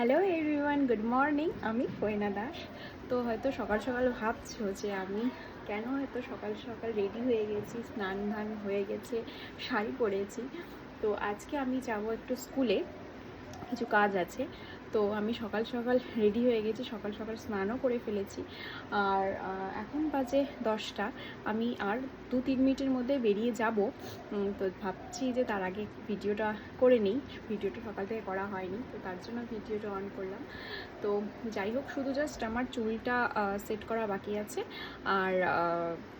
Hello everyone, good morning. আমি ফয়না দাস। তো হয়তো সকাল সকাল ভাবছো যে আমি কেন হয়তো সকাল সকাল রেডি হয়ে গেছি, স্নান ধান হয়ে গেছে, শাড়ি পরেছি। তো আজকে আমি যাব একটু স্কুলে, কিছু কাজ আছে। তো আমি সকাল সকাল রেডি হয়ে গেছি, সকাল সকাল স্নানও করে ফেলেছি। আর এখন বাজে 10টা। আমি আর 2-3 মিনিটের মধ্যে বেরিয়ে যাব। তো ভাবছি যে তার আগে ভিডিওটা করে নিই। ভিডিওটা সকাল থেকে করা হয়নি, তো তার জন্য ভিডিওটা অন করলাম। তো যাই হোক, শুধু জাস্ট আমার চুলটা সেট করা বাকি আছে। আর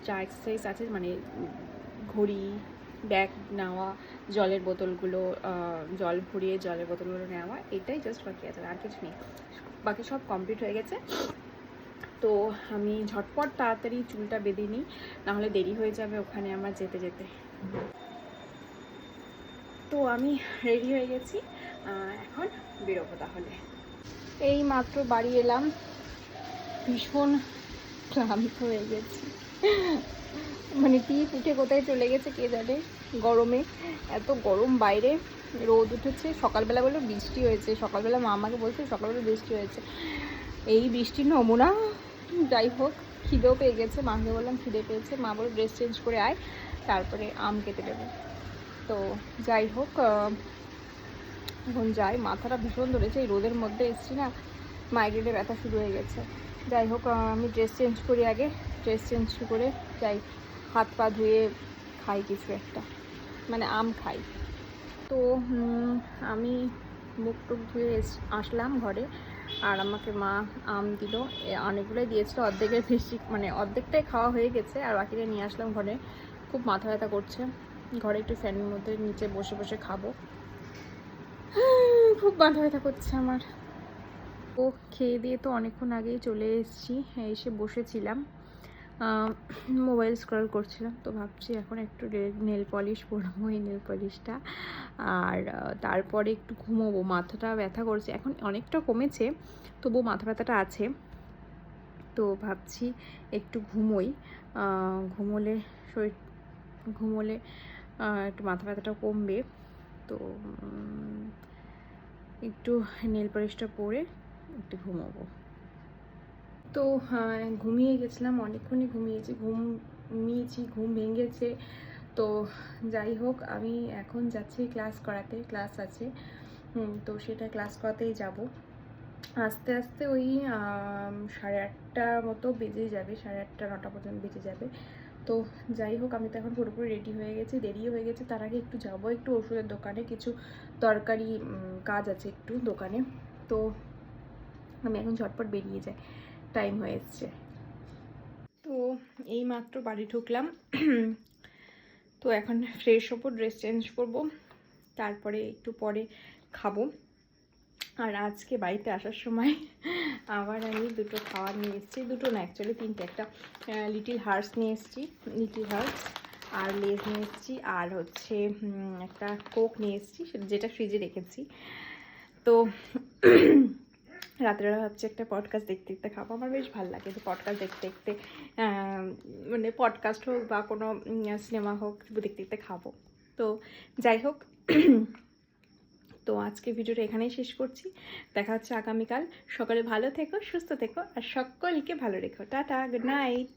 যা এক্সারসাইজ আছে, মানে ঘড়ি, ব্যাগ নেওয়া, জলের বোতলগুলো, জল ভরিয়ে জলের বোতলগুলো নেওয়া, এটাই জাস্ট বাকি আছে, আর কিছু নেই। বাকি সব কমপ্লিট হয়ে গেছে। তো আমি ঝটপট তাড়াতাড়ি চুলটা বেঁধে নিই, নাহলে দেরি হয়ে যাবে ওখানে আমার যেতে যেতে। তো আমি রেডি হয়ে গেছি, এখন বেরোবো তাহলে। এই মাত্র বাড়ি এলাম, ভীষণ ক্লান্ত হয়ে গেছি। মানে টিপ উঠে কোথায় চলে গেছে কে জানে। গরমে, এত গরম বাইরে, রোদ উঠেছে। সকালবেলা বললো বৃষ্টি হয়েছে, সকালবেলা মা আমাকে বলছে সকালবেলা বৃষ্টি হয়েছে, এই বৃষ্টির নমুনা। যাই হোক, খিদেও পেয়ে গেছে, মাকে বললাম খিদে পেয়েছে, মা বলে ড্রেস চেঞ্জ করে আয়, তারপরে আম কেটে দেবো। তো যাই হোক, এখন যাই। মাথাটা ভীষণ ধরেছে, এই রোদের মধ্যে এসছি না, মাইগ্রেনে ব্যথা শুরু হয়ে গেছে। যাই হোক, আমি ড্রেস চেঞ্জ করি আগে, ড্রেস চেঞ্জ করে যাই, হাত পা ধুয়ে খাই কিছু একটা, মানে আম খাই। তো আমি মুখ টুক ধুয়ে আসলাম ঘরে, আর আমাকে মা আম দিল, অনেকগুলোই দিয়েছিল, অর্ধেকের বেশি, মানে অর্ধেকটাই খাওয়া হয়ে গেছে, আর বাকিটা নিয়ে আসলাম ঘরে। খুব মাথা ব্যথা করছে, ঘরে একটু ফ্যানের মধ্যে নিচে বসে বসে খাবো। খুব মাথা ব্যথা করছে আমার। ও খেয়ে দিয়ে তো অনেকক্ষণ আগেই চলে এসেছি, এসে বসেছিলাম, মোবাইল স্ক্রল করছিলাম। তো ভাবছি এখন একটু নেল পলিশ পরবো, এই নেল পলিশটা, আর তারপরে একটু ঘুমোবো। মাথাটা ব্যথা করছে, এখন অনেকটা কমেছে, তবুও মাথা ব্যথাটা আছে। তো ভাবছি একটু ঘুমোই, ঘুমোলে শরীর, ঘুমোলে একটু মাথা ব্যথাটা কমবে। তো একটু নেল পলিশটা পরে একটু ঘুমোবো। তো ঘুমিয়ে গেছিলাম, অনেকক্ষণই ঘুমিয়েছি, ঘুম ভেঙেছে। তো যাই হোক, আমি এখন যাচ্ছি ক্লাস করাতে, ক্লাস আছে, তো সেটা ক্লাস করাতেই যাব। আস্তে আস্তে ওই 8:30টার মতো বেজে যাবে, 8:30 9টা পর্যন্ত বেজে যাবে। তো যাই হোক, আমি তো এখন পুরোপুরি রেডি হয়ে গেছি, দেরিও হয়ে গেছে। তার আগে একটু যাবো একটু ওষুধের দোকানে, কিছু দরকারি কাজ আছে একটু দোকানে। তো আমি এখন ঝটপট বেরিয়ে যাই, টাইম হয়ে এসছে। তো এই মাত্র বাড়ি ঢুকলাম। তো এখন ফ্রেশ হবো, ড্রেস চেঞ্জ করব, তারপরে একটু পরে খাবো। আর আজকে বাড়িতে আসার সময় আবার আমি দুটো খাবার নিয়ে এসেছি, দুটো না অ্যাকচুয়ালি তিনটে। একটা লিটিল হার্টস নিয়ে এসেছি, লিটিল হার্টস, আর লেজ নিয়ে এসেছি, আর হচ্ছে একটা কোক নিয়ে এসেছি, যেটা ফ্রিজে রেখেছি। তো রাত্রেবেলা ভাবছি একটা পডকাস্ট দেখতে দেখতে খাবো। আমার বেশ ভালো লাগে যে পডকাস্ট দেখতে দেখতে, মানে পডকাস্ট হোক বা কোনো সিনেমা হোক, দেখতে দেখতে খাবো। তো যাই হোক, তো আজকে ভিডিওটা এখানেই শেষ করছি। দেখা হচ্ছে আগামীকাল। সকালে ভালো থেকো, সুস্থ থেকো, আর সকলকে ভালো রেখো। Tata, good night.